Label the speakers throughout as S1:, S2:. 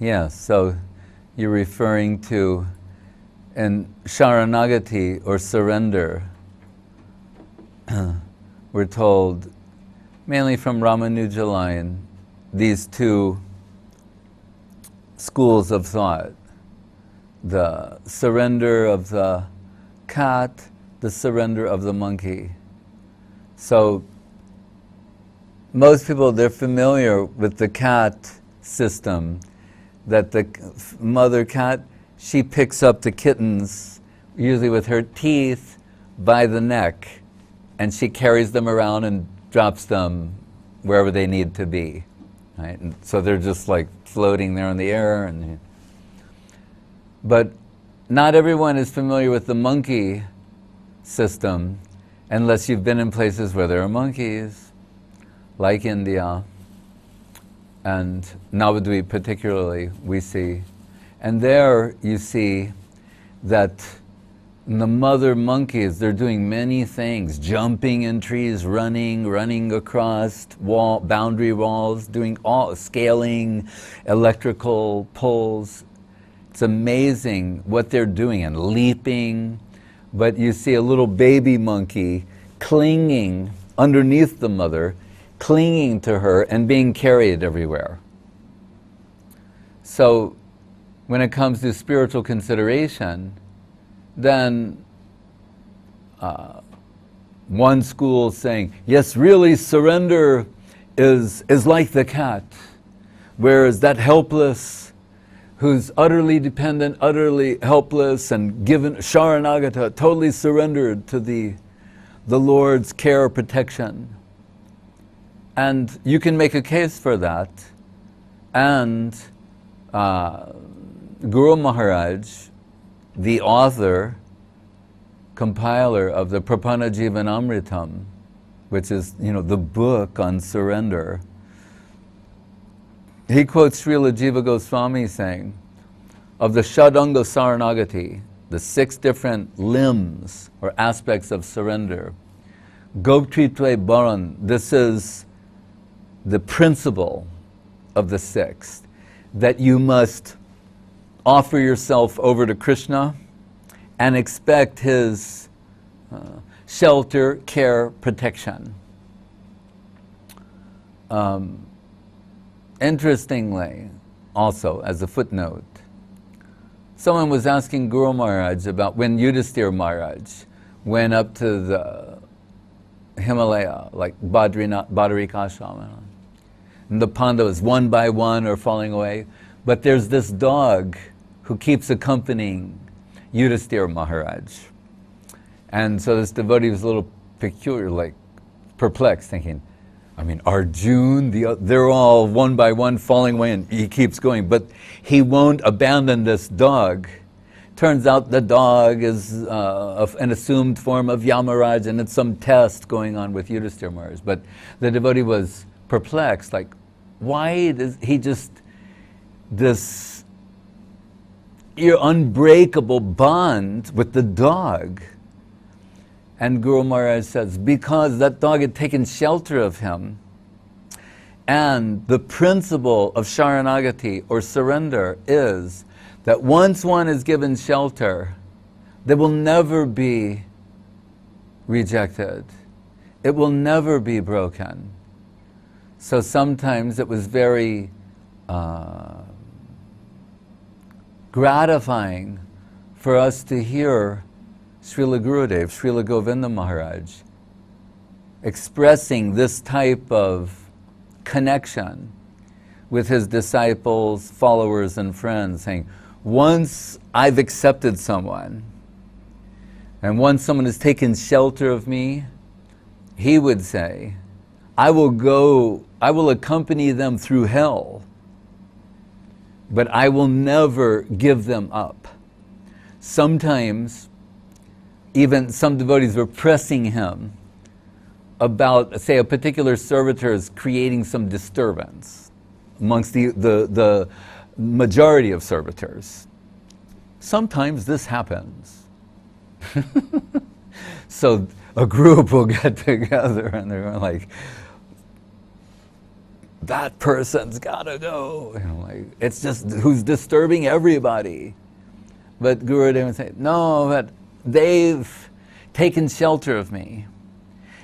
S1: Yeah, so you're referring to in Sharanagati or surrender. We're told, mainly from Ramanuja line, these two schools of thought. The surrender of the cat, the surrender of the monkey. So most people, they're familiar with the cat system, that the mother cat, she picks up the kittens, usually with her teeth, by the neck, and she carries them around and drops them wherever they need to be. Right? And so they're just like floating there in the air. But not everyone is familiar with the monkey system unless you've been in places where there are monkeys, like India, and Navadvip particularly, we see. And there you see that the mother monkeys, they're doing many things, jumping in trees, running across boundary walls, doing all, scaling electrical poles. It's amazing what they're doing, and leaping. But you see a little baby monkey clinging underneath the mother, clinging to her and being carried everywhere. So when it comes to spiritual consideration, then one school saying, yes, really surrender is like the cat, whereas that helpless, who's utterly dependent, utterly helpless, and given Sharanagata, totally surrendered to the Lord's care, protection. And you can make a case for that. And Guru Maharaj, the author, compiler of the Prapanna Jivanamritam, which is, the book on surrender, he quotes Srila Jiva Goswami saying, of the Shadanga Saranagati, the 6 different limbs or aspects of surrender, Goptritve Bharan, this is the principle of the 6th, that you must offer yourself over to Krishna and expect his shelter, care, protection. Interestingly, also as a footnote, someone was asking Guru Maharaj about when Yudhisthira Maharaj went up to the Himalaya, like Badarikashram, and the Pandavas one by one are falling away, but there's this dog who keeps accompanying Yudhisthira Maharaj. And so this devotee was a little peculiar, like perplexed, thinking, Arjun, they're all one by one falling away, and he keeps going, but he won't abandon this dog. Turns out the dog is an assumed form of Yamaraj, and it's some test going on with Yudhisthira Maharaj. But the devotee was perplexed, like, why does he just, this unbreakable bond with the dog? And Guru Maharaj says, because that dog had taken shelter of him, and the principle of Sharanagati or surrender is that once one is given shelter, they will never be rejected. It will never be broken. So sometimes it was very gratifying for us to hear Srila Gurudev, Srila Govinda Maharaj, expressing this type of connection with his disciples, followers, and friends, saying, once I've accepted someone, and once someone has taken shelter of me, he would say, I will accompany them through hell, but I will never give them up. Sometimes, even some devotees were pressing him about, say, a particular servitor is creating some disturbance amongst the majority of servitors. Sometimes this happens. So a group will get together and they're going like, that person's gotta go. Like, it's just who's disturbing everybody. But Gurudev would say, no, but they've taken shelter of me.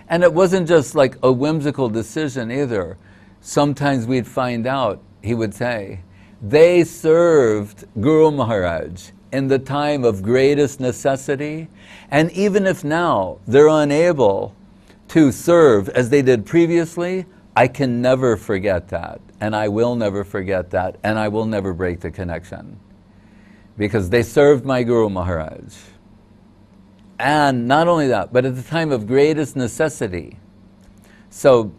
S1: And it wasn't just like a whimsical decision either. Sometimes we'd find out, he would say, they served Guru Maharaj in the time of greatest necessity, and even if now they're unable to serve as they did previously, I can never forget that, and I will never forget that, and I will never break the connection. Because they served my Guru Maharaj. And not only that, but at the time of greatest necessity. So,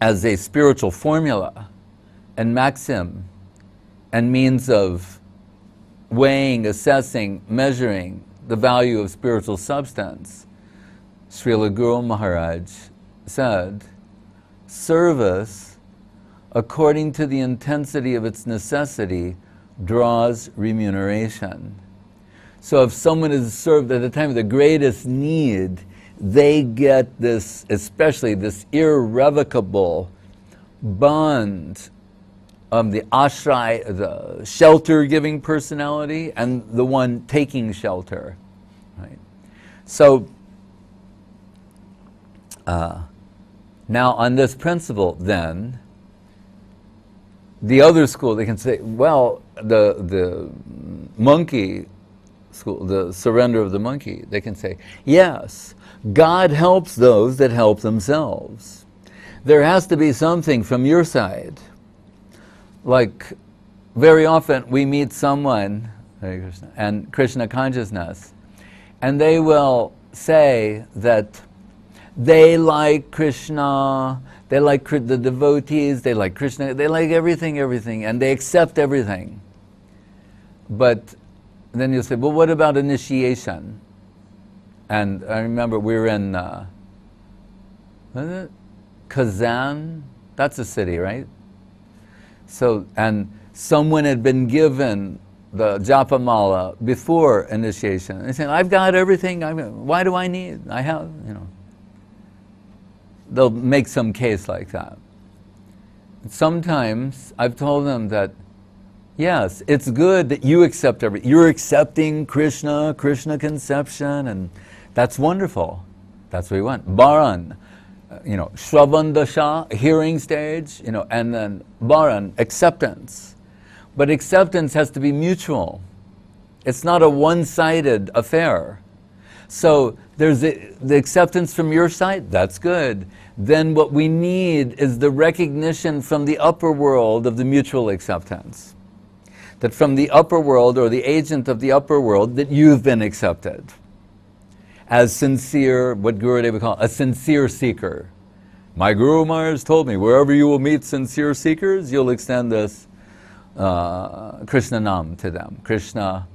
S1: as a spiritual formula and maxim and means of weighing, assessing, measuring the value of spiritual substance, Srila Guru Maharaj said, service, according to the intensity of its necessity, draws remuneration. So if someone is served at the time of the greatest need, they get this, especially this irrevocable bond of the ashray, the shelter-giving personality, and the one taking shelter. Right? So, now on this principle then, the other school, they can say, well, the monkey school, the surrender of the monkey, they can say, yes, God helps those that help themselves. There has to be something from your side. Like, very often we meet someone, Hare Krishna, and Krishna consciousness, and they will say that they like Krishna, they like the devotees, they like Krishna, they like everything, and they accept everything. But then you say, well, what about initiation? And I remember we were in, what is it? Kazan? That's a city, right? So, and someone had been given the japa mala before initiation. They said, I've got everything, why do I need? I have, They'll make some case like that. Sometimes I've told them that, yes, it's good that you accept everything. You're accepting Krishna conception, and that's wonderful. That's what we want. Bharan, Shravan Dasha, hearing stage, and then Bharan, acceptance. But acceptance has to be mutual. It's not a one-sided affair. So there's the acceptance from your side, that's good. Then what we need is the recognition from the upper world of the mutual acceptance. That from the upper world, or the agent of the upper world, that you've been accepted. As sincere, what Gurudev would call a sincere seeker. My Guru Maharaj told me, wherever you will meet sincere seekers, you'll extend this Krishna Nam to them. Krishna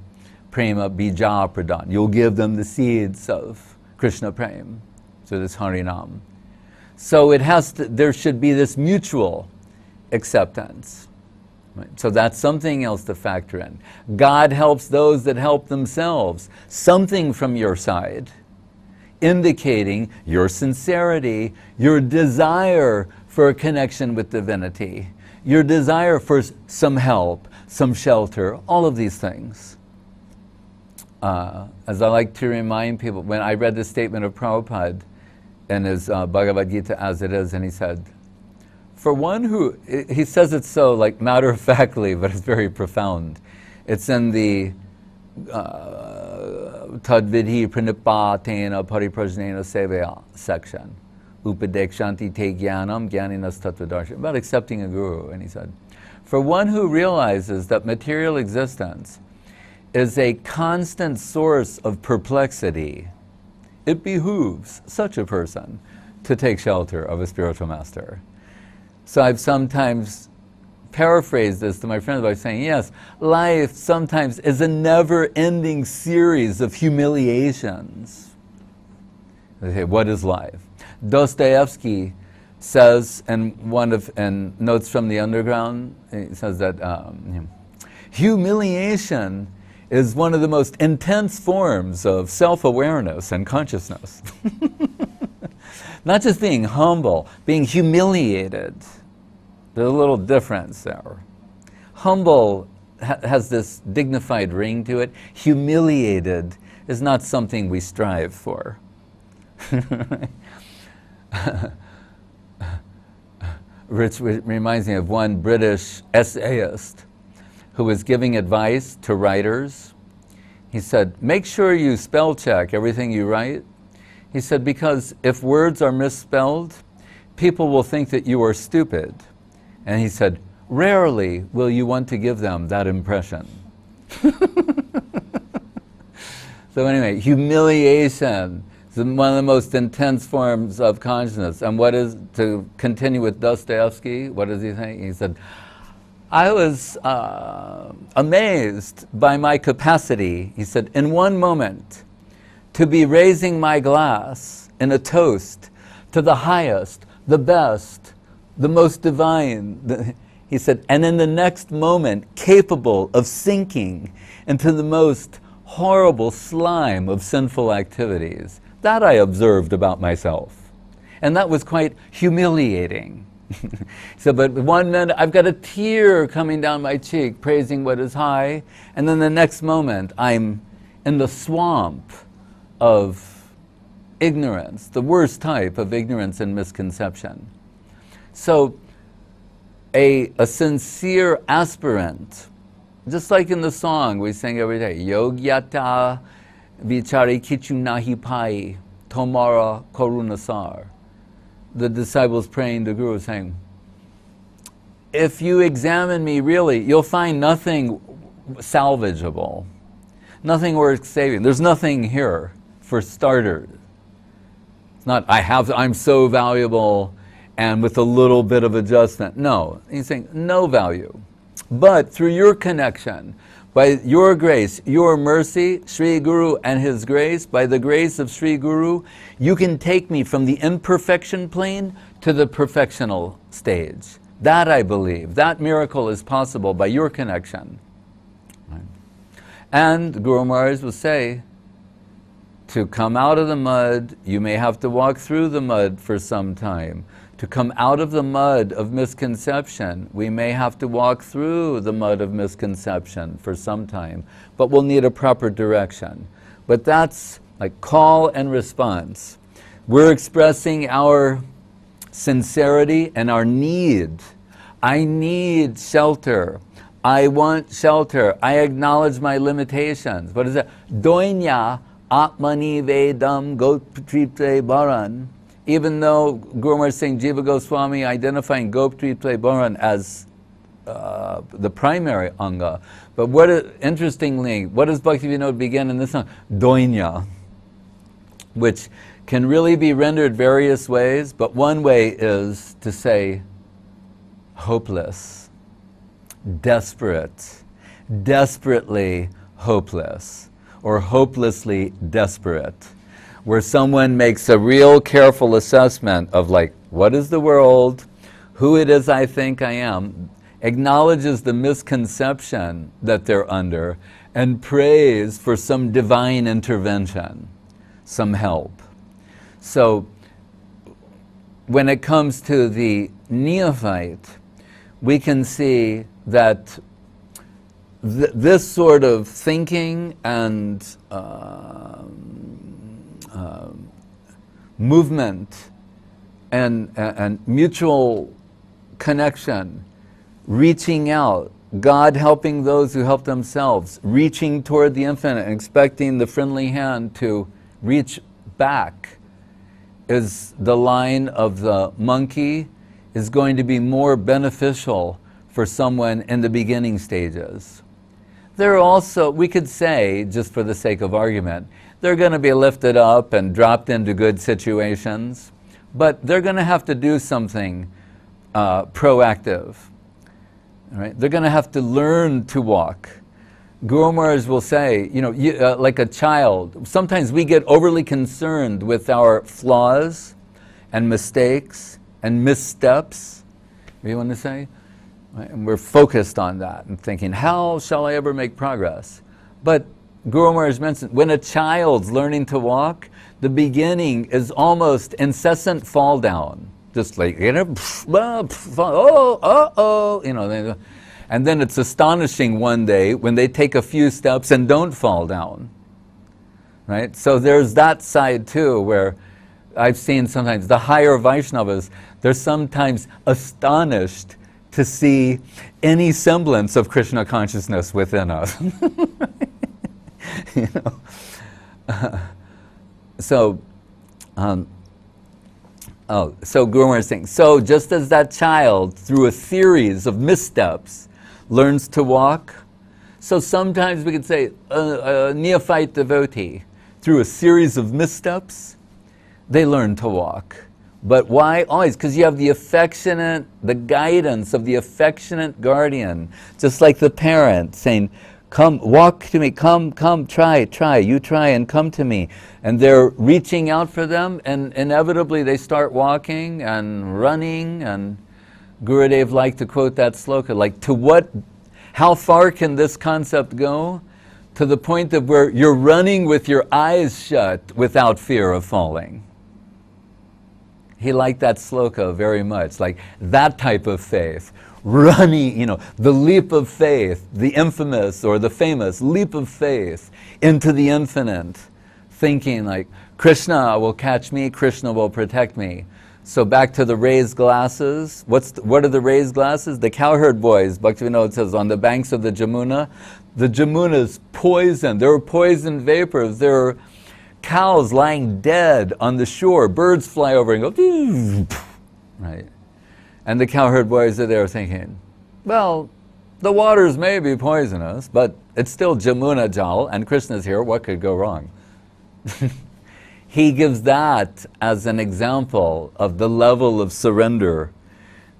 S1: Prema Bija Pradhan. You'll give them the seeds of Krishna Prem. So this Harinam. So it has to, there should be this mutual acceptance. Right? So that's something else to factor in. God helps those that help themselves. Something from your side, indicating your sincerity, your desire for a connection with divinity, your desire for some help, some shelter, all of these things. As I like to remind people, when I read the statement of Prabhupada in his Bhagavad Gita as it is, and he said, for one who, he says it so like matter-of-factly, but it's very profound. It's in the Tadvidhi Pranipatena Pariprajnena Sevaya section. Upadekshanti te jnanam jnaninas tattvadarshana, about accepting a guru. And he said, for one who realizes that material existence is a constant source of perplexity, it behooves such a person to take shelter of a spiritual master. So I've sometimes paraphrased this to my friends by saying, yes, life sometimes is a never-ending series of humiliations. They say, what is life? Dostoevsky says in in Notes from the Underground, he says that humiliation is one of the most intense forms of self-awareness and consciousness. Not just being humble, being humiliated. There's a little difference there. Humble has this dignified ring to it. Humiliated is not something we strive for. Which reminds me of one British essayist who was giving advice to writers. He said, make sure you spell check everything you write. He said, because if words are misspelled, people will think that you are stupid. And he said, rarely will you want to give them that impression. So anyway, humiliation is one of the most intense forms of consciousness. And what is, to continue with Dostoevsky, what does he say? He said, I was amazed by my capacity, he said, in one moment, to be raising my glass in a toast to the highest, the best, the most divine. He said, and in the next moment, capable of sinking into the most horrible slime of sinful activities. That I observed about myself. And that was quite humiliating. So, but one minute, I've got a tear coming down my cheek, praising what is high, and then the next moment, I'm in the swamp of ignorance, the worst type of ignorance and misconception. So, a sincere aspirant, just like in the song we sing every day, Yogyata vichari kichu nahi pai, tomara korunasar. The disciples praying to Guru saying, if you examine me really, you'll find nothing salvageable, nothing worth saving. There's nothing here for starters. It's not, I'm so valuable and with a little bit of adjustment. No, he's saying no value. But through your connection, by your grace, your mercy, Sri Guru and his grace, by the grace of Sri Guru, you can take me from the imperfection plane to the perfectional stage. That I believe, that miracle is possible by your connection. Right. And Guru Maharaj will say, to come out of the mud, you may have to walk through the mud for some time. To come out of the mud of misconception, we may have to walk through the mud of misconception for some time, but we'll need a proper direction. But that's like call and response. We're expressing our sincerity and our need. I need shelter. I want shelter. I acknowledge my limitations. What is that? Doinya atmani vedam gotritre baran. Even though Guru Maharaj is saying Jiva Goswami identifying Goptriple Bharan as the primary anga, but interestingly, what does Bhaktivinoda begin in this song? Doinya, which can really be rendered various ways, but one way is to say hopeless, desperate, desperately hopeless, or hopelessly desperate, where someone makes a real careful assessment of like, what is the world, who it is I think I am, acknowledges the misconception that they're under, and prays for some divine intervention, some help. So, when it comes to the neophyte, we can see that this sort of thinking and movement and mutual connection, reaching out, God helping those who help themselves, reaching toward the infinite and expecting the friendly hand to reach back, is the line of the monkey, is going to be more beneficial for someone in the beginning stages. There are also, we could say, just for the sake of argument, they're going to be lifted up and dropped into good situations, but they're going to have to do something proactive. Right? They're going to have to learn to walk. Guru Maharaj will say, you know, like a child, sometimes we get overly concerned with our flaws and mistakes and missteps. What do you want to say? Right? And we're focused on that and thinking, how shall I ever make progress? But Guru Maharaj mentioned, when a child's learning to walk, the beginning is almost incessant fall down. Just like, oh, and then it's astonishing one day when they take a few steps and don't fall down, right? So there's that side too, where I've seen sometimes the higher Vaishnavas, they're sometimes astonished to see any semblance of Krishna consciousness within us. So Guru Maharaj is saying, so just as that child, through a series of missteps, learns to walk, so sometimes we could say a neophyte devotee, through a series of missteps, they learn to walk. But why? Always, because you have the guidance of the affectionate guardian, just like the parent saying, come, walk to me, come, try, you try and come to me. And they're reaching out for them, and inevitably they start walking and running, and Gurudev liked to quote that sloka, like, how far can this concept go? To the point of where you're running with your eyes shut without fear of falling. He liked that sloka very much, like that type of faith. Running, the leap of faith, the infamous or the famous leap of faith into the infinite, thinking like, Krishna will catch me, Krishna will protect me. So back to the raised glasses. What are the raised glasses? The cowherd boys, Bhaktivinoda says, on the banks of the Jamuna's poison. There were poison vapors. There were cows lying dead on the shore. Birds fly over and go, right? And the cowherd boys are there thinking, well, the waters may be poisonous, but it's still Jamuna Jal, and Krishna's here, what could go wrong? He gives that as an example of the level of surrender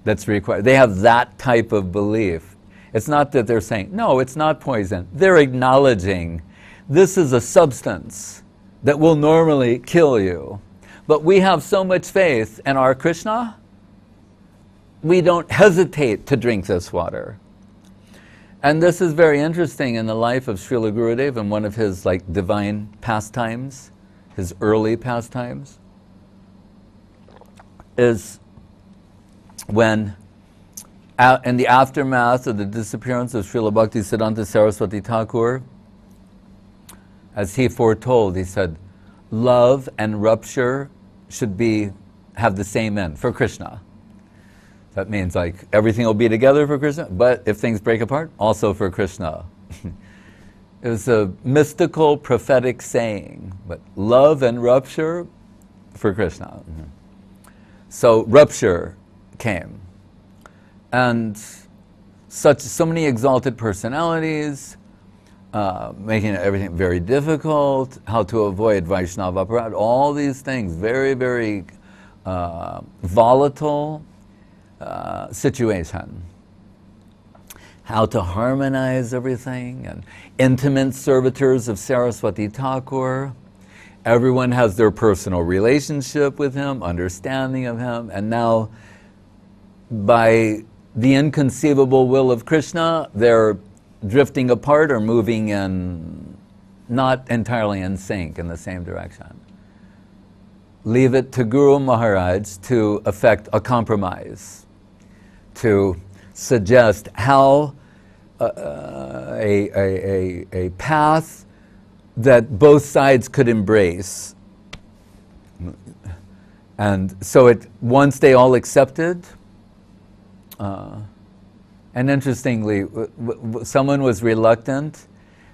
S1: that's required. They have that type of belief. It's not that they're saying, no, it's not poison. They're acknowledging this is a substance that will normally kill you. But we have so much faith in our Krishna, we don't hesitate to drink this water. And this is very interesting in the life of Srila Gurudev and one of his divine pastimes, his early pastimes, is when in the aftermath of the disappearance of Srila Bhaktisiddhanta Saraswati Thakur, as he foretold, he said, love and rupture should have the same end for Krishna. That means everything will be together for Krishna, but if things break apart, also for Krishna. It was a mystical, prophetic saying, but love and rupture for Krishna. So rupture came. And so many exalted personalities, making everything very difficult, how to avoid Vaishnava aparad, all these things, very, very volatile situation. How to harmonize everything, and intimate servitors of Saraswati Thakur. Everyone has their personal relationship with him, understanding of him, and now by the inconceivable will of Krishna, they're drifting apart or moving in, not entirely in sync in the same direction. Leave it to Guru Maharaj to effect a compromise, to suggest how a path that both sides could embrace. And so once they all accepted, and interestingly, someone was reluctant,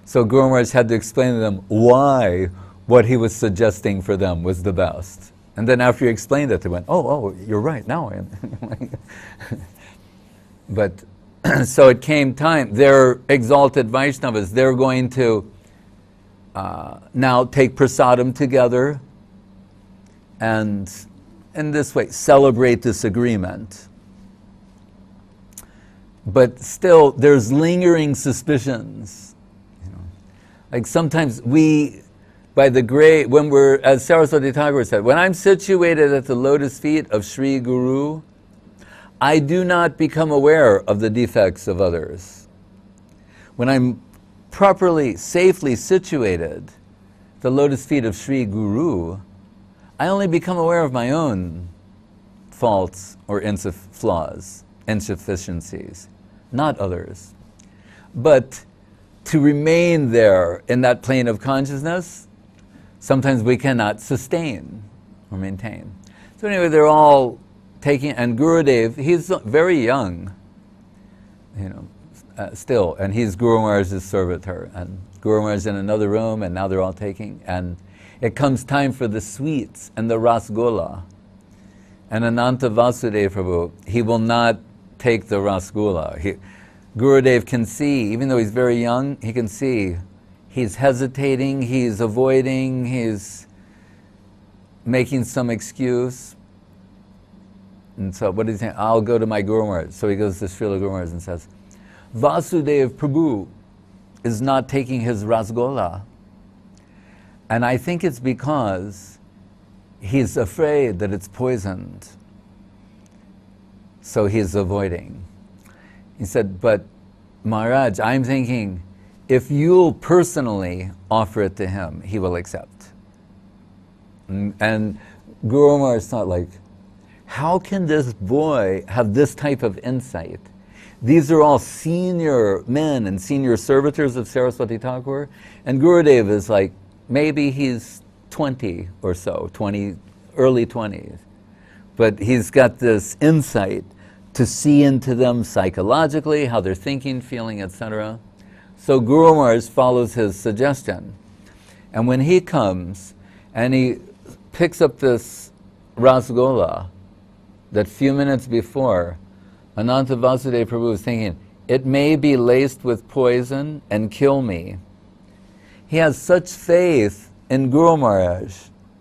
S1: so Guru Maharaj had to explain to them why what he was suggesting for them was the best. And then after he explained it, they went, oh, you're right, now I am. But so it came time, they're exalted Vaishnavas, they're going to now take prasadam together and in this way celebrate this agreement. But still, there's lingering suspicions. Sometimes by the great, when we're, as Saraswati Thakur said, when I'm situated at the lotus feet of Sri Guru, I do not become aware of the defects of others. When I'm properly, safely situated at the lotus feet of Sri Guru, I only become aware of my own faults or flaws, insufficiencies, not others. But to remain there in that plane of consciousness, sometimes we cannot sustain or maintain. So anyway, they're all taking, and Gurudev, he's very young, still, and he's Guru Maharaj's servitor, and Guru Maharaj in another room, and now they're all taking, and it comes time for the sweets and the rasgola. And Ananta Vasudeva Prabhu, he will not take the rasgola. Gurudev can see, even though he's very young, he can see he's hesitating, he's avoiding, he's making some excuse. And so what does he say? I'll go to my Guru Maharaj. So he goes to Srila Guru Maharaj and says, Vasudeva Prabhu is not taking his rasgola. And I think it's because he's afraid that it's poisoned. So he's avoiding. He said, but Maharaj, I'm thinking, if you'll personally offer it to him, he will accept. And Guru Maharaj thought, like, how can this boy have this type of insight? These are all senior men and senior servitors of Saraswati Thakur, and Gurudev is like, maybe he's 20 or so, early 20s. But he's got this insight to see into them psychologically, how they're thinking, feeling, etc. So Guru Maharaj follows his suggestion. And when he comes and he picks up this rasgola that few minutes before, Ananta Vasudeva Prabhu was thinking, it may be laced with poison and kill me. He has such faith in Guru Maharaj.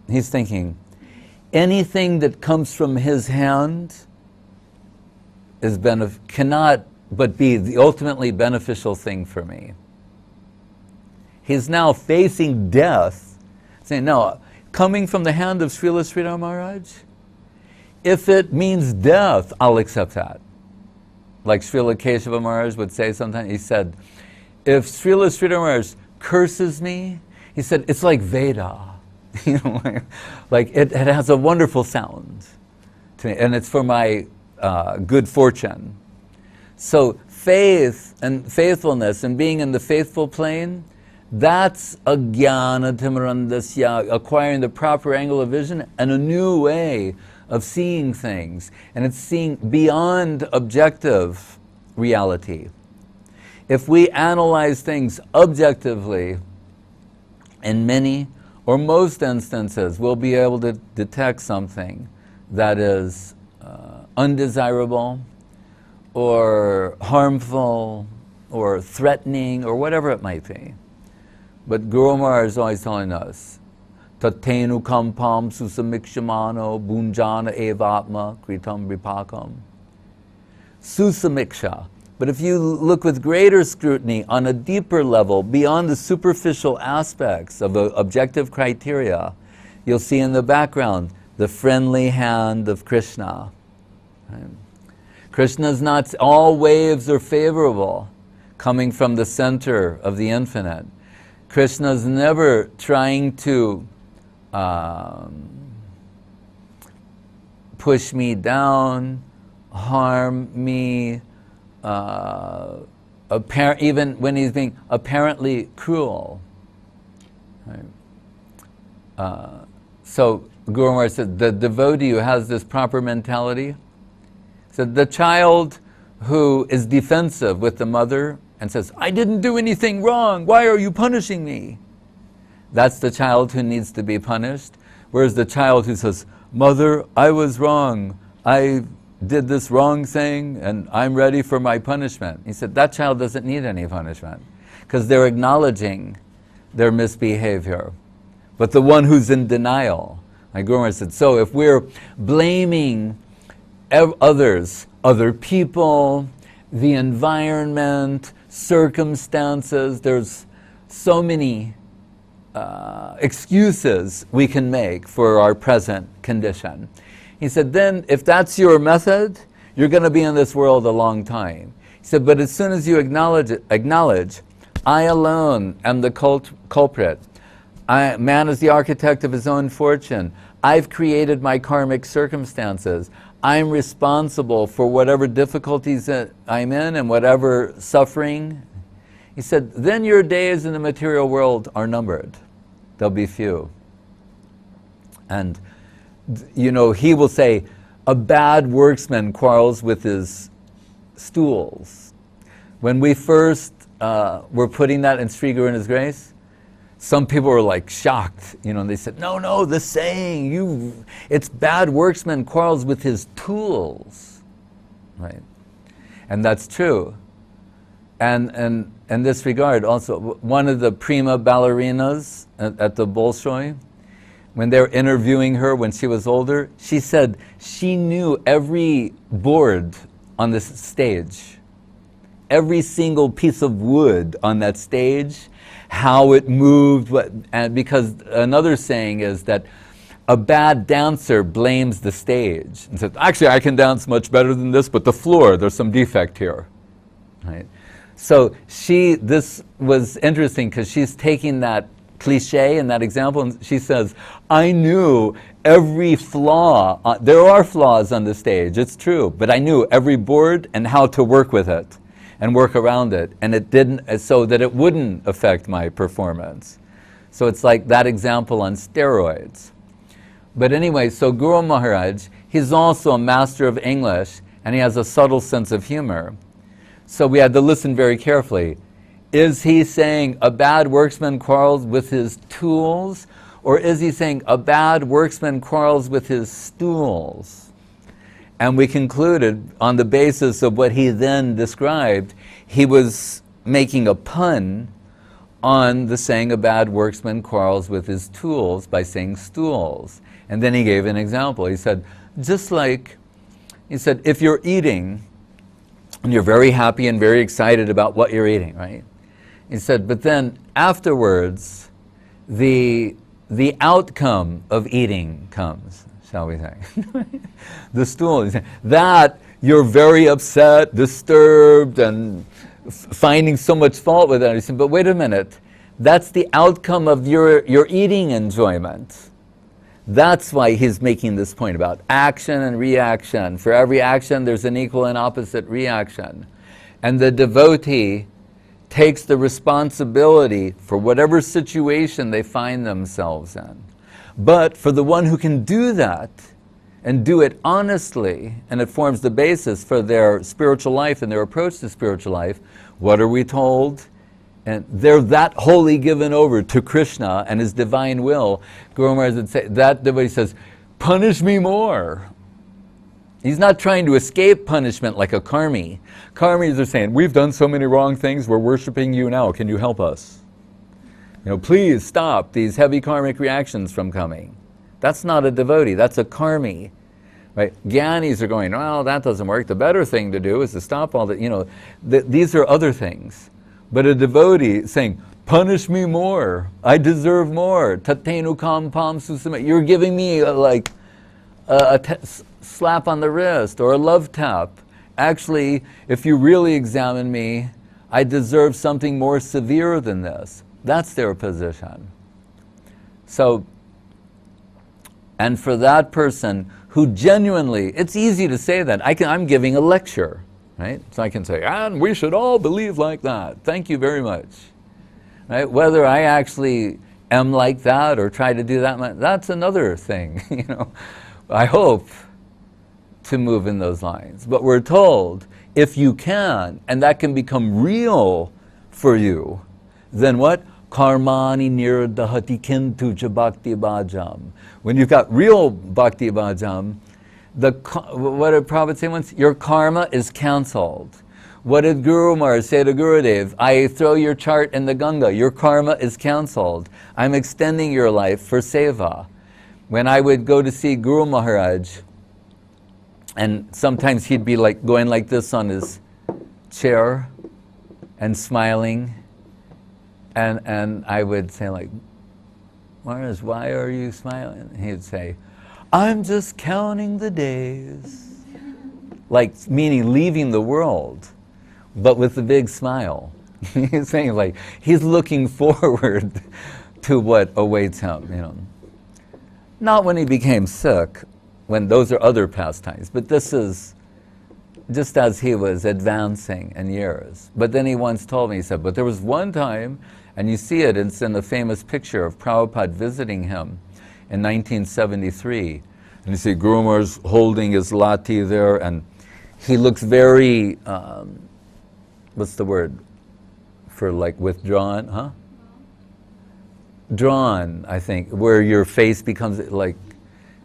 S1: He's thinking, anything that comes from his hand cannot but be the ultimately beneficial thing for me. He's now facing death, saying, no, coming from the hand of Srila Sridhar Maharaj, if it means death, I'll accept that. Like Srila Keshava Maharaj would say sometimes, he said, if Srila Sridhar Maharaj curses me, he said, it's like Veda. Like it has a wonderful sound to me, and it's for my good fortune. So faith and faithfulness and being in the faithful plane, that's a jnana timarandasya, acquiring the proper angle of vision and a new way of seeing things. And it's seeing beyond objective reality. If we analyze things objectively, in many or most instances, we'll be able to detect something that is undesirable or harmful or threatening or whatever it might be. But Guru Maharaj is always telling us, Tatenu kampam susamikshamano bunjana evatma kritam vipakam. Susamiksha. But if you look with greater scrutiny on a deeper level, beyond the superficial aspects of objective criteria, you'll see in the background the friendly hand of Krishna. Right? Krishna's not all waves are favorable coming from the center of the infinite. Krishna's never trying to push me down, harm me, even when he's being apparently cruel. Right? So Guru Maharaj said, the devotee who has this proper mentality, said the child who is defensive with the mother and says, I didn't do anything wrong, why are you punishing me? That's the child who needs to be punished. Whereas the child who says, Mother, I was wrong, I did this wrong thing and I'm ready for my punishment. He said, that child doesn't need any punishment because they're acknowledging their misbehavior. But the one who's in denial, like Guru Maharaj said, so if we're blaming others, other people, the environment, circumstances, there's so many excuses we can make for our present condition. He said, then if that's your method, you're going to be in this world a long time. He said, but as soon as you acknowledge, I alone am the culprit. Man is the architect of his own fortune. I've created my karmic circumstances. I'm responsible for whatever difficulties that I'm in and whatever suffering. He said, then your days in the material world are numbered. They'll be few. And, you know, he will say, a bad worksman quarrels with his stools. When we first were putting that in Sri Guru and His Grace, some people were like shocked, you know, and they said, no, the saying, it's bad worksman quarrels with his tools, right? And that's true. And in this regard, also, one of the prima ballerinas at the Bolshoi, when they were interviewing her when she was older, she said she knew every board on this stage, every single piece of wood on that stage, how it moved, and because another saying is that a bad dancer blames the stage and says, actually I can dance much better than this, but the floor, there's some defect here, right? So this was interesting because she's taking that cliche and that example and she says, I knew every flaw, there are flaws on the stage, it's true, but I knew every board and how to work with it and work around it, and it didn't, so that it wouldn't affect my performance. So it's like that example on steroids. But anyway, so Guru Maharaj, he's also a master of English and he has a subtle sense of humor. So we had to listen very carefully. Is he saying a bad worksman quarrels with his tools, or is he saying a bad worksman quarrels with his stools? And we concluded, on the basis of what he then described, he was making a pun on the saying a bad worksman quarrels with his tools by saying stools. And then he gave an example. He said, if you're eating, and you're very happy and very excited about what you're eating, right? He said, but then afterwards, the outcome of eating comes, shall we say. The stool, that you're very upset, disturbed, and finding so much fault with it. He said, but wait a minute, that's the outcome of your eating enjoyment. That's why he's making this point about action and reaction. For every action, there's an equal and opposite reaction. And the devotee takes the responsibility for whatever situation they find themselves in. But for the one who can do that, and do it honestly, and it forms the basis for their spiritual life and their approach to spiritual life, what are we told? And they're that wholly given over to Krishna and His divine will. Guru Maharaj would say, that devotee says, punish me more. He's not trying to escape punishment like a karmi. Karmis are saying, we've done so many wrong things, we're worshiping you now, can you help us? You know, please stop these heavy karmic reactions from coming. That's not a devotee, that's a karmi. Right? Gyanis are going, well, that doesn't work. The better thing to do is to stop all that, you know, these are other things. But a devotee saying, punish me more, I deserve more, tatenu kam pam susame, you're giving me a slap on the wrist or a love tap. Actually, if you really examine me, I deserve something more severe than this. That's their position. So, and for that person who genuinely, it's easy to say that. I'm giving a lecture, right? So I can say, and we should all believe like that. Thank you very much. Right? Whether I actually am like that or try to do that, that's another thing. You know, I hope to move in those lines. But we're told, if you can, and that can become real for you, then what? Karmani nirdahati kintu cha bhakti bhajam. When you've got real bhakti bhajam, what did Prabhupada say once? Your karma is cancelled. What did Guru Maharaj say to Gurudev? I throw your chart in the Ganga, your karma is cancelled. I'm extending your life for seva. When I would go to see Guru Maharaj, and sometimes he'd be like going like this on his chair and smiling, and I would say like, Maharaj, why are you smiling? He'd say, I'm just counting the days. Like, meaning leaving the world, but with a big smile. He's saying like, he's looking forward to what awaits him, you know. Not when he became sick, when those are other pastimes. But this is just as he was advancing in years. But then he once told me, he said, but there was one time, and you see it, it's in the famous picture of Prabhupada visiting him in 1973. And you see Guru Maharaj holding his lati there, and he looks very, what's the word for like withdrawn, huh? Drawn, I think, where your face becomes like,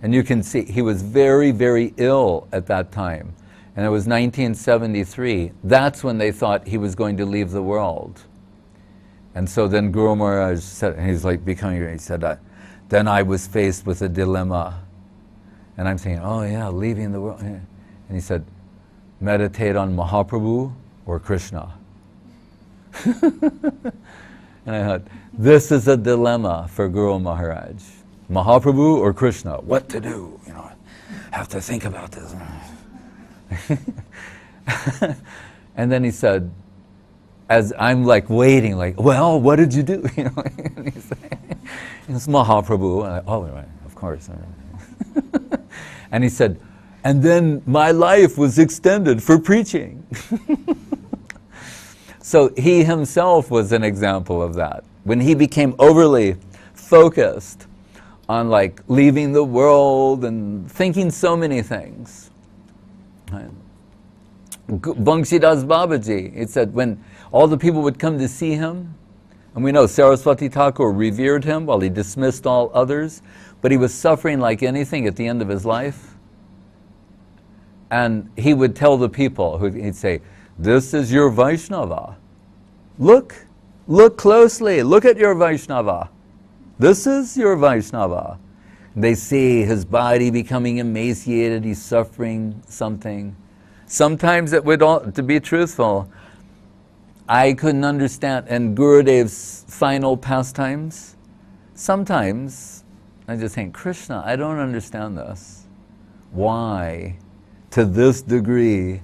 S1: and you can see he was very, very ill at that time. And it was 1973. That's when they thought he was going to leave the world. And so then Guru Maharaj said, and he's like becoming, he said, then I was faced with a dilemma. And I'm thinking, oh yeah, leaving the world. And he said, meditate on Mahaprabhu or Krishna. And I thought, this is a dilemma for Guru Maharaj. Mahaprabhu or Krishna? What to do? You know, have to think about this. And then he said, as I'm like waiting, like, well, what did you do? You know, and he said, it's Mahaprabhu. And oh, right, of course. And he said, and then my life was extended for preaching. So he himself was an example of that. When he became overly focused on like leaving the world and thinking so many things. Right? Bangsidas Babaji, it said when all the people would come to see him, and we know Saraswati Thakur revered him while he dismissed all others, but he was suffering like anything at the end of his life. And he would tell the people, he'd say, this is your Vaishnava. Look closely, look at your Vaishnava. This is your Vaishnava. They see his body becoming emaciated, he's suffering something. Sometimes it would, to be truthful, I couldn't understand, and Gurudev's final pastimes, sometimes I just think, Krishna, I don't understand this. Why, to this degree,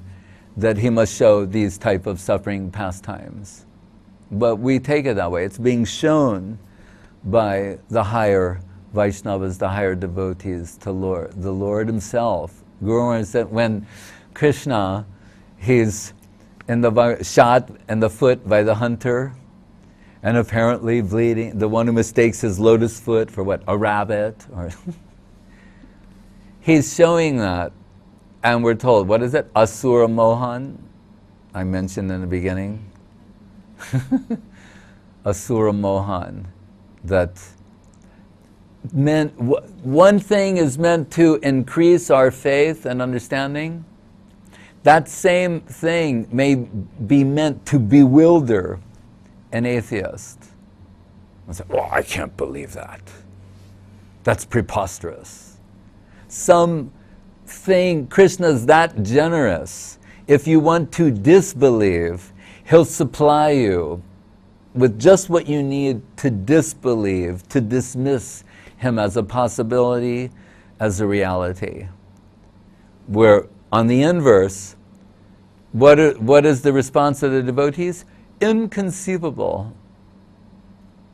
S1: that he must show these type of suffering pastimes? But we take it that way. It's being shown by the higher Vaishnavas, the higher devotees to the Lord himself. Guru Maharaj said when Krishna, he's shot in the foot by the hunter, and apparently bleeding, the one who mistakes his lotus foot for what, a rabbit, or he's showing that, and we're told, what is it, Asura Mohan, I mentioned in the beginning, Asura Mohan, that meant, one thing is meant to increase our faith and understanding. That same thing may be meant to bewilder an atheist. I say, oh, I can't believe that. That's preposterous. Krishna's that generous. If you want to disbelieve, he'll supply you with just what you need to disbelieve, to dismiss him as a possibility, as a reality. Where on the inverse, what is the response of the devotees? Inconceivable,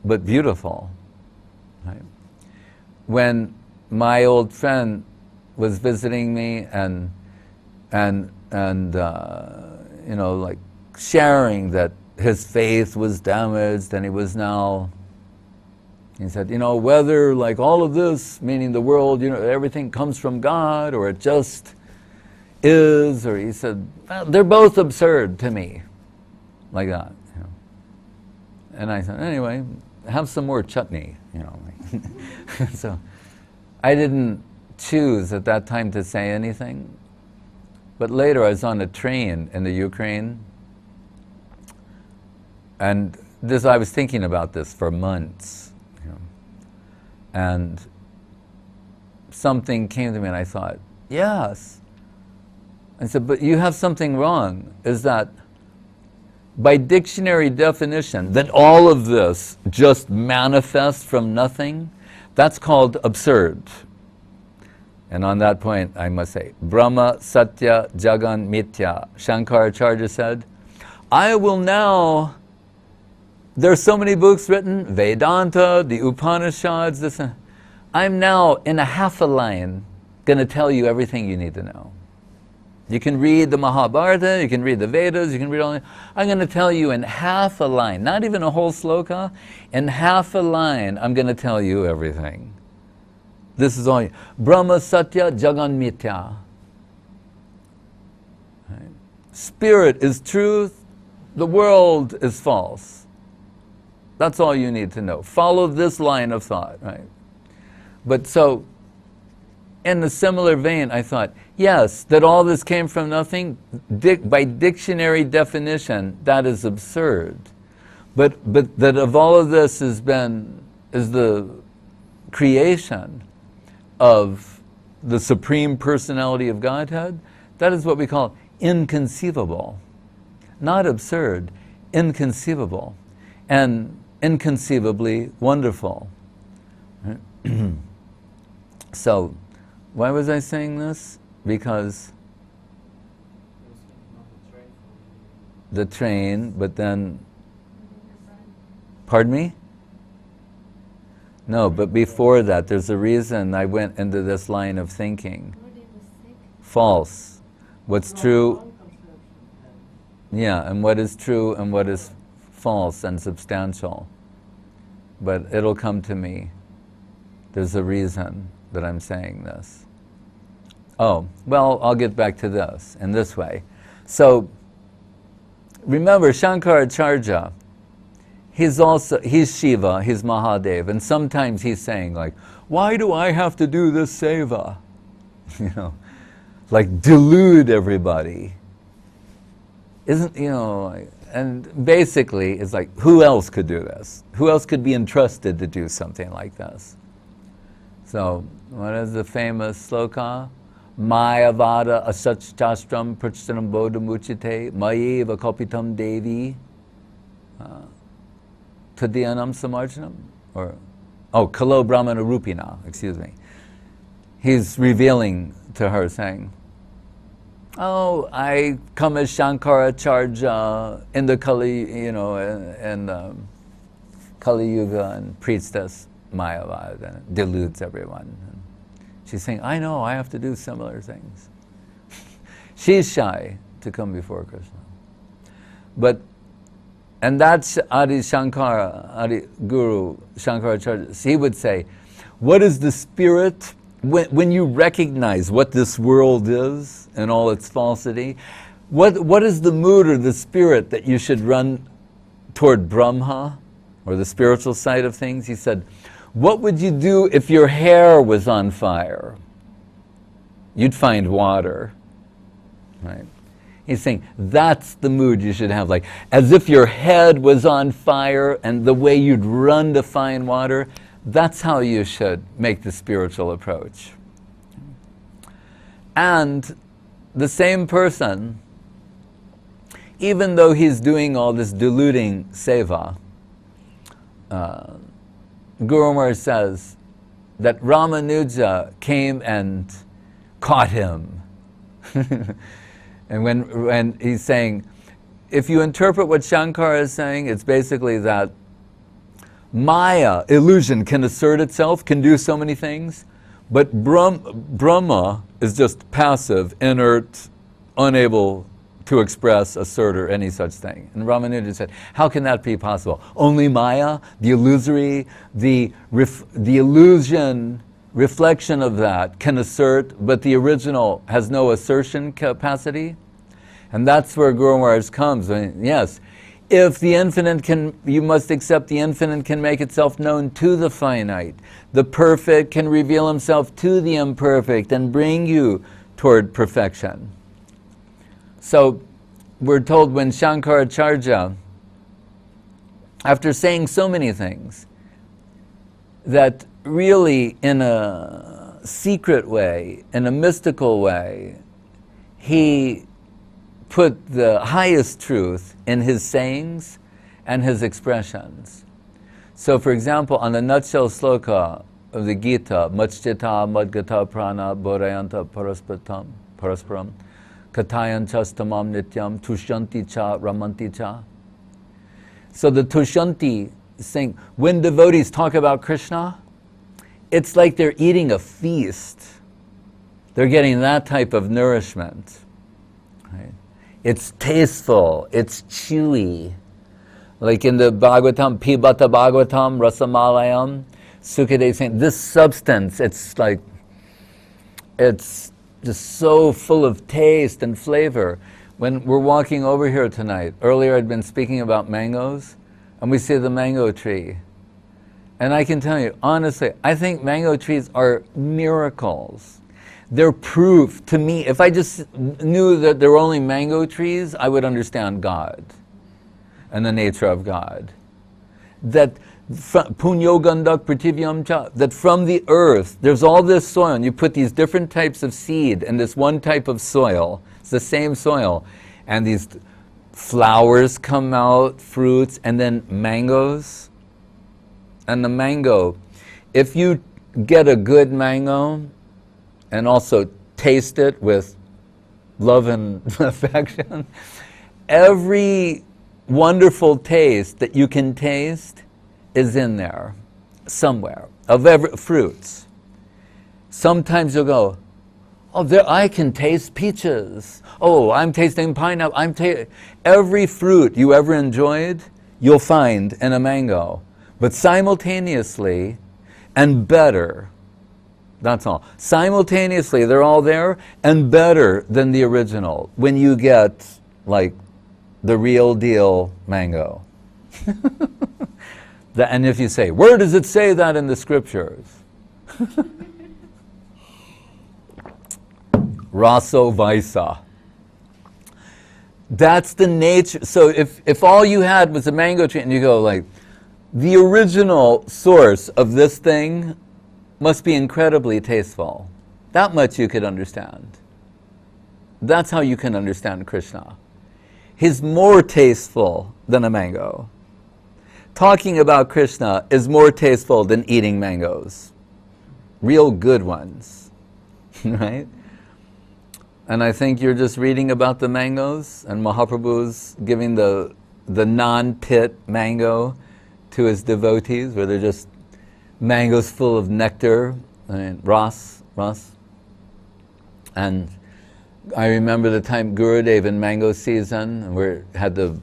S1: but beautiful. Right? When my old friend was visiting me and you know, like sharing that his faith was damaged and he was now, he said, you know, whether like all of this, meaning the world, you know, everything comes from God or it just is, or he said, well, they're both absurd to me, like that. You know. And I said, anyway, have some more chutney, you know. So I didn't choose at that time to say anything, but later I was on a train in the Ukraine, and I was thinking about this for months, you know, and something came to me and I thought, yes. I said, but you have something wrong, is that by dictionary definition, that all of this just manifests from nothing, that's called absurd. And on that point, I must say, Brahma, Satya, Jagan, Mithya. Shankaracharya said, I will now, there's so many books written, Vedanta, the Upanishads, this, I'm now in a half a line going to tell you everything you need to know. You can read the Mahabharata, you can read the Vedas, you can read all that. I'm going to tell you in half a line, not even a whole sloka, in half a line, I'm going to tell you everything. This is all. Brahma Satya Jagan Mithya. Right? Spirit is truth, the world is false. That's all you need to know. Follow this line of thought, right? But so, in a similar vein, I thought, yes, that all this came from nothing, by dictionary definition, that is absurd. But that of all of this is the creation of the Supreme Personality of Godhead, that is what we call inconceivable. Not absurd, inconceivable. And inconceivably wonderful. So, why was I saying this? Because the train, but then, pardon me? No, but before that, there's a reason I went into this line of thinking. False. What's true, yeah, and what is true and what is false and substantial. But it'll come to me. There's a reason that I'm saying this. Oh, well, I'll get back to this in this way. So, remember Shankaracharya, he's Shiva, he's Mahadev, and sometimes he's saying like, why do I have to do this seva? You know, like delude everybody. Isn't, you know, and basically it's like, who else could do this? Who else could be entrusted to do something like this? So, what is the famous sloka? Mayavada asachastram prachtanam bodhamuchite mayeva kapitam devi tadyanam samarjanam? Or, oh, kalo brahmana rupina, excuse me. He's revealing to her saying, oh, I come as Shankaracharya in the Kali, you know, and Kali Yuga and preach this Mayavad and deludes everyone. And she's saying, I know, I have to do similar things. She's shy to come before Krishna. But, and that's Adi Guru Shankaracharya. He would say, what is the spirit? When you recognize what this world is and all its falsity, what is the mood or the spirit that you should run toward Brahma, or the spiritual side of things? He said, what would you do if your hair was on fire? You'd find water, right? He's saying, that's the mood you should have, like, as if your head was on fire and the way you'd run to find water, that's how you should make the spiritual approach. And the same person, even though he's doing all this deluding seva, Guru Maharaj says that Ramanuja came and caught him. And when he's saying, if you interpret what Shankara is saying, it's basically that Maya, illusion, can assert itself, can do so many things, but Brahma is just passive, inert, unable to express, assert, or any such thing. And Ramanuja said, how can that be possible? Only Maya, the illusory, the illusion, reflection of that can assert, but the original has no assertion capacity? And that's where Guru Maharaj comes. I mean, yes, if the infinite can, you must accept the infinite can make itself known to the finite. The perfect can reveal himself to the imperfect and bring you toward perfection. So we're told when Shankaracharya, after saying so many things, that really in a secret way, in a mystical way, he put the highest truth in his sayings and his expressions. So for example, on the nutshell sloka of the Gita, Machchita Madgata Prana Bodhayanta Parasparam Katayan Chastamam Nityam Tushanti Cha Ramanti Cha. So the Tushanti is saying, when devotees talk about Krishna, it's like they're eating a feast. They're getting that type of nourishment. Right? It's tasteful, it's chewy. Like in the Bhagavatam, Pibata Bhagavatam, Rasamalayam, Sukadeva is saying, this substance, it's like, it's just so full of taste and flavor. When we're walking over here tonight, earlier I'd been speaking about mangoes, and we see the mango tree. And I can tell you, honestly, I think mango trees are miracles. They're proof to me. If I just knew that there were only mango trees, I would understand God and the nature of God. That punyo gandak prativyam cha, that from the earth, there's all this soil, and you put these different types of seed in this one type of soil. It's the same soil. And these flowers come out, fruits, and then mangoes. And the mango, if you get a good mango and also taste it with love and affection, every wonderful taste that you can taste is in there somewhere, of every fruits. Sometimes you'll go, oh, there I can taste peaches. Oh, I'm tasting pineapple. Every fruit you ever enjoyed, you'll find in a mango. But simultaneously, and better, that's all. Simultaneously, they're all there, and better than the original, when you get, like, the real deal mango. And if you say, where does it say that in the scriptures? Raso Vaisa. That's the nature. So if all you had was a mango tree, and you go like, the original source of this thing must be incredibly tasteful. That much you could understand. That's how you can understand Krishna. He's more tasteful than a mango. Talking about Krishna is more tasteful than eating mangoes. Real good ones, right? And I think you're just reading about the mangoes, and Mahaprabhu's giving the non-pit mango to his devotees, where they're just mangoes full of nectar, ras. And I remember the time Gurudev in mango season, we had the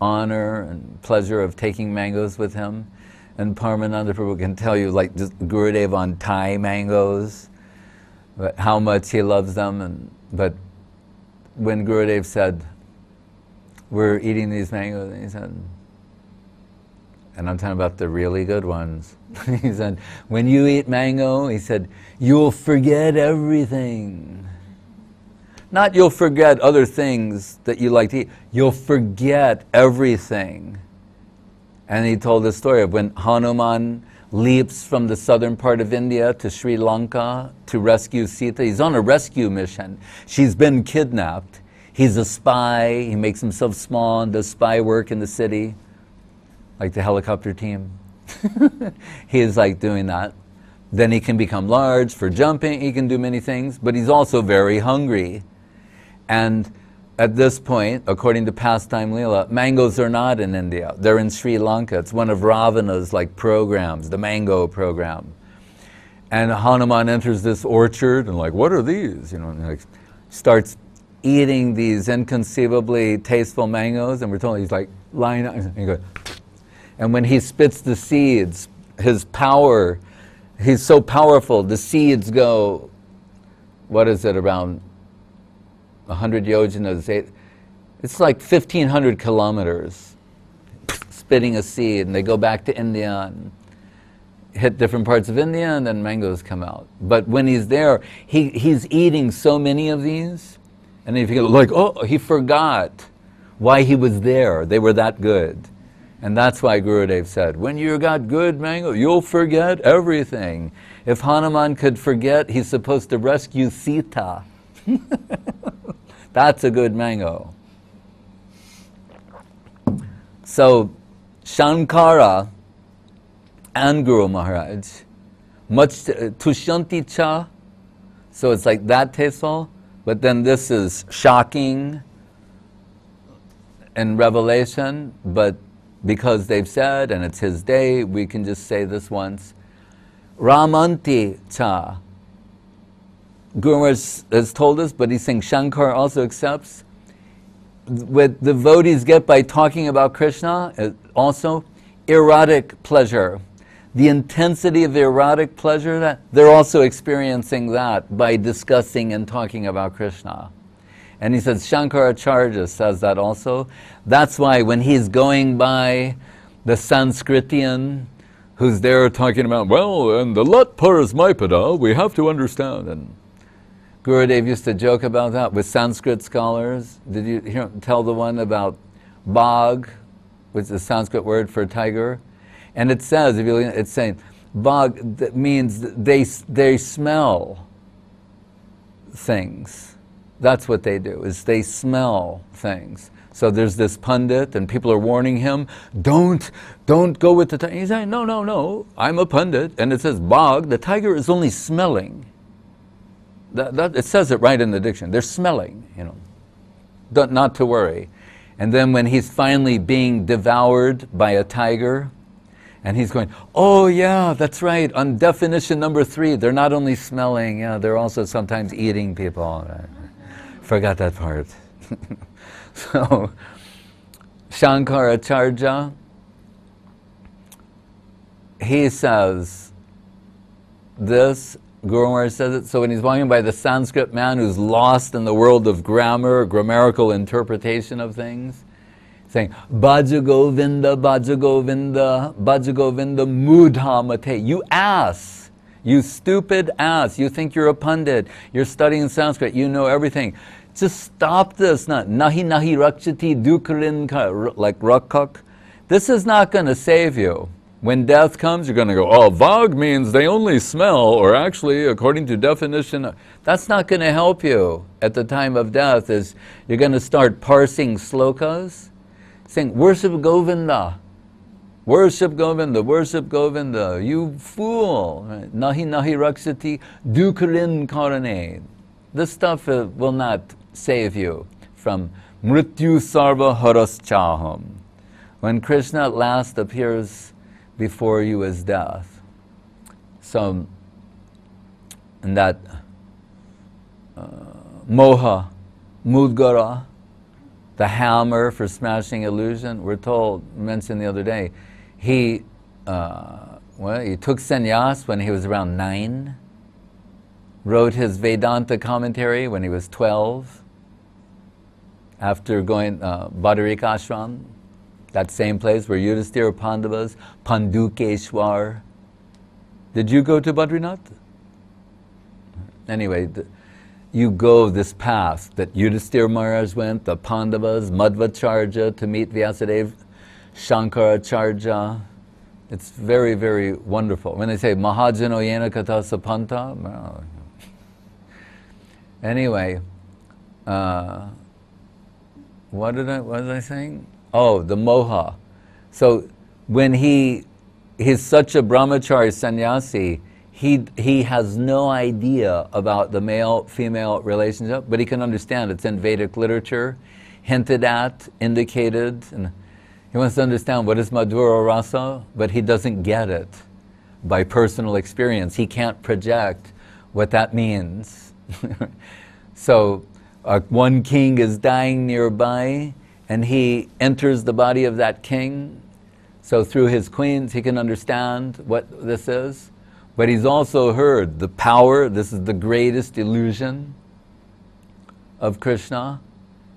S1: honor and pleasure of taking mangoes with him. And Paramananda Prabhu can tell you, like, just Gurudev on Thai mangoes, but how much he loves them. But when Gurudev said, we're eating these mangoes, and he said, and I'm talking about the really good ones. He said, when you eat mango, he said, you'll forget everything. Not you'll forget other things that you like to eat. You'll forget everything. And he told the story of when Hanuman leaps from the southern part of India to Sri Lanka to rescue Sita. He's on a rescue mission. She's been kidnapped. He's a spy. He makes himself small and does spy work in the city, like the helicopter team. He is like doing that. Then he can become large for jumping. He can do many things, but he's also very hungry. And at this point, according to Pastime Leela, mangoes are not in India. They're in Sri Lanka. It's one of Ravana's like programs, the mango program. And Hanuman enters this orchard and like, what are these? You know, and like starts eating these inconceivably tasteful mangoes, and we're told he's like lying out and he goes, and when he spits the seeds, his power, he's so powerful, the seeds go, what is it, around 100 yojanas, it's like 1,500 kilometers, spitting a seed, and they go back to India and hit different parts of India, and then mangoes come out. But when he's there, he's eating so many of these, and if you go like, oh, he forgot why he was there. They were that good. And that's why Gurudev said, when you got good mango, you'll forget everything. If Hanuman could forget, he's supposed to rescue Sita. That's a good mango. So, Shankara and Guru Maharaj, much Tushanti cha, so it's like that tasteful, but then this is shocking in Revelation, but because they've said, and it's his day, we can just say this once. Ramanti cha. Guru Maharaj has told us, but he's saying Shankar also accepts, what the devotees get by talking about Krishna is also erotic pleasure. The intensity of the erotic pleasure, that they're also experiencing that by discussing and talking about Krishna. And he says, Shankaracharya says that also. That's why when he's going by the Sanskritian who's there talking about, well, and the Lat Parasmaipada, we have to understand. And Gurudev used to joke about that with Sanskrit scholars. Did you tell the one about Bagh, which is a Sanskrit word for tiger? And it says, if you look, it's saying, Bagh, that means they smell things. That's what they do, is they smell things. So there's this pundit, and people are warning him, don't go with the tiger. He's saying, no, I'm a pundit. And it says, Bagh, the tiger is only smelling. It says it right in the dictionary. They're smelling, not to worry. And then when he's finally being devoured by a tiger, and he's going, oh yeah, that's right, on definition number 3, they're not only smelling, they're also sometimes eating people. Forgot that part. So, Shankaracharya, he says this, Guru Maharaj says it, so when he's walking by the Sanskrit man who's lost in the world of grammar, grammatical interpretation of things, saying, Bhaja Govinda, Bhaja Govinda, Bhaja Govinda, Mudha Mate. You ass, you stupid ass, you think you're a pundit, you're studying Sanskrit, you know everything. Just stop this, nahi nahi rakshati dukarin, like rakkak. This is not going to save you. When death comes, you're going to go, oh, Vag means they only smell, or actually, according to definition, that's not going to help you at the time of death. Is you're going to start parsing slokas, saying, worship Govinda, worship Govinda, worship Govinda, you fool. Right? Nahi nahi rakshati dukarin karane. This stuff will not save you from mrityu sarva haras chaham. When Krishna at last appears before you as death. So, and that moha, mudgara, the hammer for smashing illusion, we're told, mentioned the other day, he took sannyas when he was around 9, wrote his Vedanta commentary when he was 12, after going Badarika Ashram, that same place where Yudhisthira Pandavas, Pandukeshwar. Did you go to Badrinath? Anyway, you go this path that Yudhisthira Maharaj went, the Pandavas, Madhvacharya to meet Vyasadeva, Shankaracharya. It's very, very wonderful. When they say Mahajano Yena Kata Sapanta, well, anyway, what was I saying? Oh, the moha. So when he's such a brahmachari sannyasi, he has no idea about the male-female relationship, but he can understand it's in Vedic literature, hinted at, indicated, and he wants to understand what is Madhura Rasa, but he doesn't get it by personal experience. He can't project what that means. So one king is dying nearby, and he enters the body of that king. So through his queens, he can understand what this is. But he's also heard the power, this is the greatest illusion of Krishna,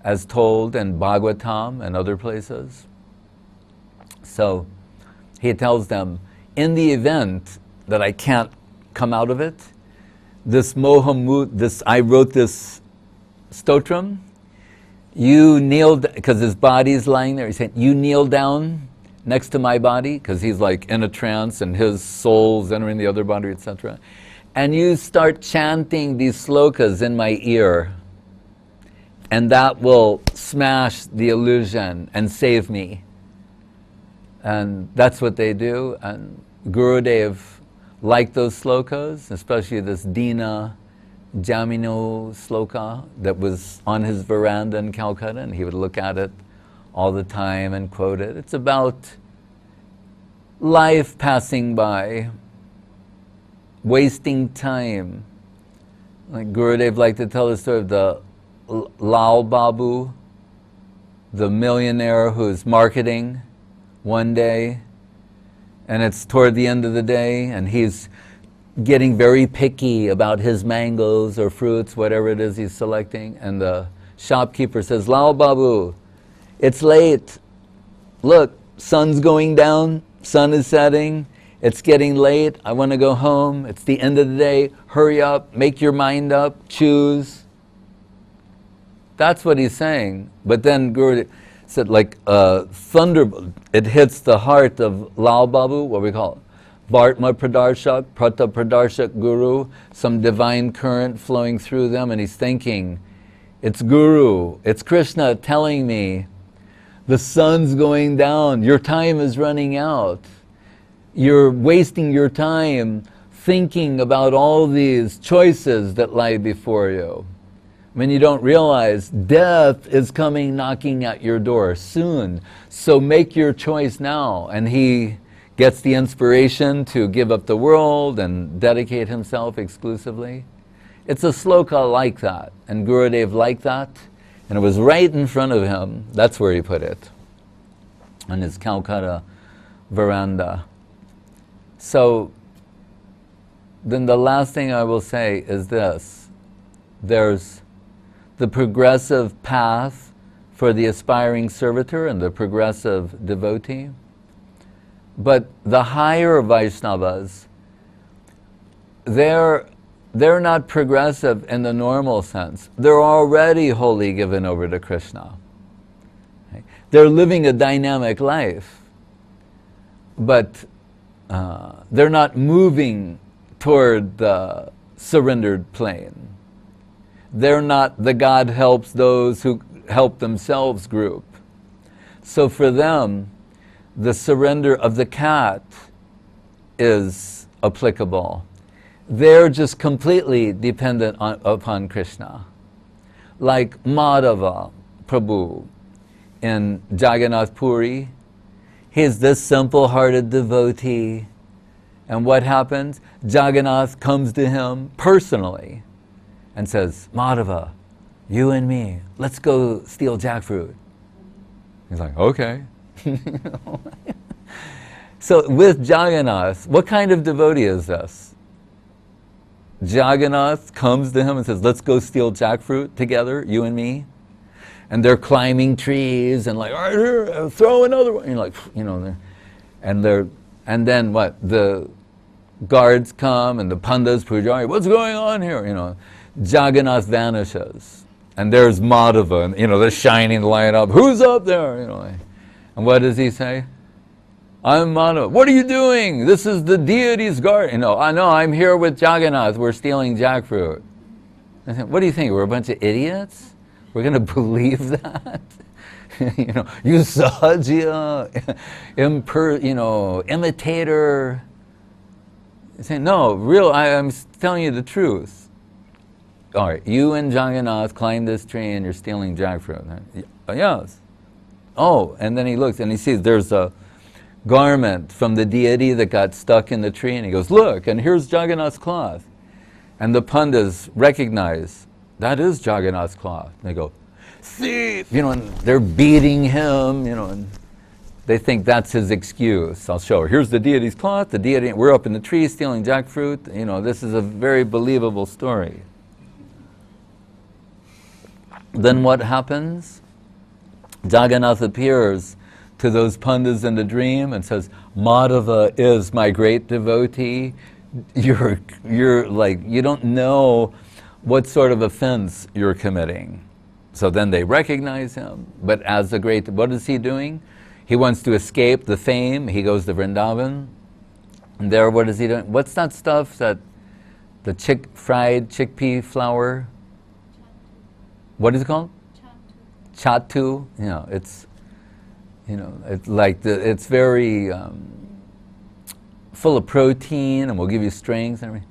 S1: as told in Bhagavatam and other places. So he tells them, in the event that I can't come out of it, this mohamud, I wrote this stotram, you kneel, because his body's lying there, he's saying, you kneel down next to my body, because he's like in a trance and his soul's entering the other body, etc. And you start chanting these slokas in my ear, and that will smash the illusion and save me. And that's what they do. And Gurudev liked those slokas, especially this Dina Jamino sloka that was on his veranda in Calcutta, and he would look at it all the time and quote it. It's about life passing by, wasting time, Like Gurudev liked to tell the story of the Lal Babu, the millionaire who's marketing one day, and it's toward the end of the day, and he's getting very picky about his mangoes or fruits, whatever it is he's selecting, and the shopkeeper says, Lal Babu, it's late. Look, sun's going down, sun is setting, it's getting late, I want to go home, it's the end of the day, hurry up, make your mind up, choose. That's what he's saying. But then Guru said, like a thunderbolt, it hits the heart of Lal Babu, what we call it, Bhartma Pradarshak, Prata Pradarshak Guru, some divine current flowing through them, and he's thinking, it's Guru, it's Krishna telling me, the sun's going down, your time is running out. You're wasting your time thinking about all these choices that lie before you. When you don't realize death is coming knocking at your door soon. So make your choice now. And he gets the inspiration to give up the world and dedicate himself exclusively. It's a sloka like that, and Gurudev liked that, and it was right in front of him. That's where he put it, on his Calcutta veranda. So then the last thing I will say is this. There's the progressive path for the aspiring servitor and the progressive devotee. But the higher Vaishnavas, they're not progressive in the normal sense. They're already wholly given over to Krishna. They're living a dynamic life, but they're not moving toward the surrendered plane. They're not the God helps those who help themselves group. So for them, the surrender of the cat is applicable. They're just completely dependent upon Krishna. Like Madhava Prabhu in Jagannath Puri, he's this simple-hearted devotee. And what happens? Jagannath comes to him personally and says, Madhava, you and me, let's go steal jackfruit. He's like, okay. So with Jagannath, what kind of devotee is this? Jagannath comes to him and says, let's go steal jackfruit together, you and me. And they're climbing trees and like, all right, here, throw another one. And like, you know, and then what? The guards come and the pandas, pujari, what's going on here? You know, Jagannath vanishes. And there's Madhava, and you know, the shining light up. Who's up there? You know, and what does he say? I'm Madhava. What are you doing? This is the deity's guard. You know, I know, I'm here with Jagannath. We're stealing jackfruit. I said, what do you think? We're a bunch of idiots? We're going to believe that? You know, you sahajya, imitator. Saying, no, I'm telling you the truth. All right, you and Jagannath climbed this tree and you're stealing jackfruit. Yes. Oh, and then he looks and he sees there's a garment from the deity that got stuck in the tree, and he goes, look, and here's Jagannath's cloth. And the pandas recognize, that is Jagannath's cloth. And they go, thief! You know, and they're beating him, you know, and they think that's his excuse. I'll show her. Here's the deity's cloth, the deity, we're up in the tree stealing jackfruit. You know, this is a very believable story. Then what happens? Jagannath appears to those pandas in the dream and says, Madhava is my great devotee. You're like, you don't know what sort of offense you're committing. So then they recognize him, but as a great, what is he doing? He wants to escape the fame. He goes to Vrindavan. And there, what is he doing? What's that stuff, that the fried chickpea flour? What is it called? Chatu. You know, it's like it's very full of protein and will give you strength and everything.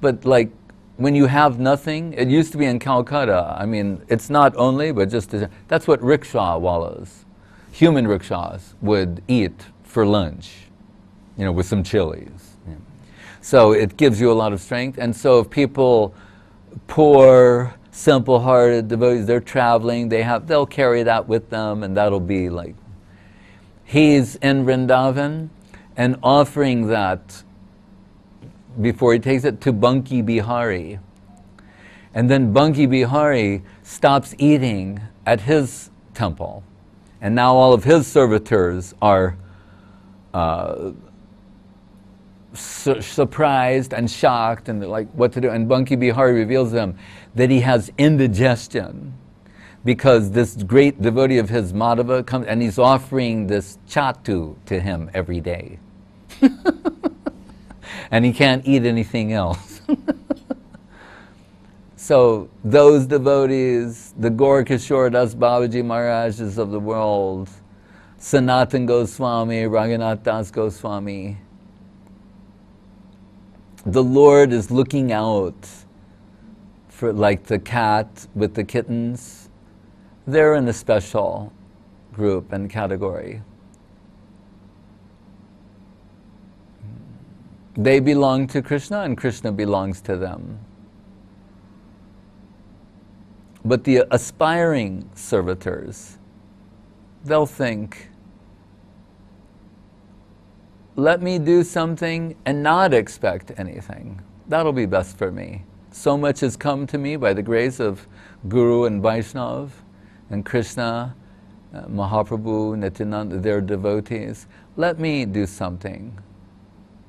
S1: But like when you have nothing, it used to be in Calcutta. I mean, it's not only, but that's what rickshaw-wallas, human rickshaws, would eat for lunch, you know, with some chilies. Yeah. So it gives you a lot of strength. And so if people poor, simple-hearted devotees, they're traveling, they'll carry that with them, and that'll be like, he's in Vrindavan and offering that before he takes it to Banki Bihari. And then Banki Bihari stops eating at his temple. And now all of his servitors are surprised and shocked, and they're like, what to do? And Banki Bihari reveals to them that he has indigestion because this great devotee of his, Madhava, comes and he's offering this chatu to him every day. And he can't eat anything else. So those devotees, the Gaurkishore Das Babaji Maharajas of the world, Sanatan Goswami, Raghunath Das Goswami, the Lord is looking out for, like the cat with the kittens. They're in a special group and category. They belong to Krishna and Krishna belongs to them. But the aspiring servitors, they'll think, let me do something and not expect anything. That'll be best for me. So much has come to me by the grace of Guru and Vaishnav and Krishna, Mahaprabhu, Nityananda, their devotees. Let me do something.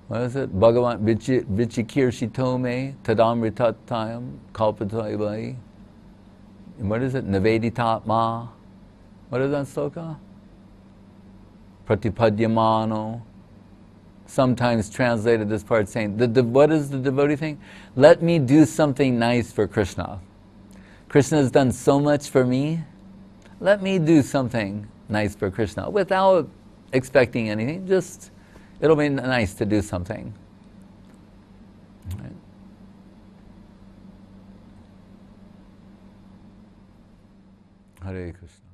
S1: What is it? Bhagavan Vichikirshitome Tadamritatayam Kalpatayavai. What is it? Naveditatma. What is that sloka? Pratipadyamano. Sometimes translated this part saying, what is the devotee thing? Let me do something nice for Krishna. Krishna has done so much for me. Let me do something nice for Krishna without expecting anything. Just, it'll be nice to do something. Right. Hare Krishna.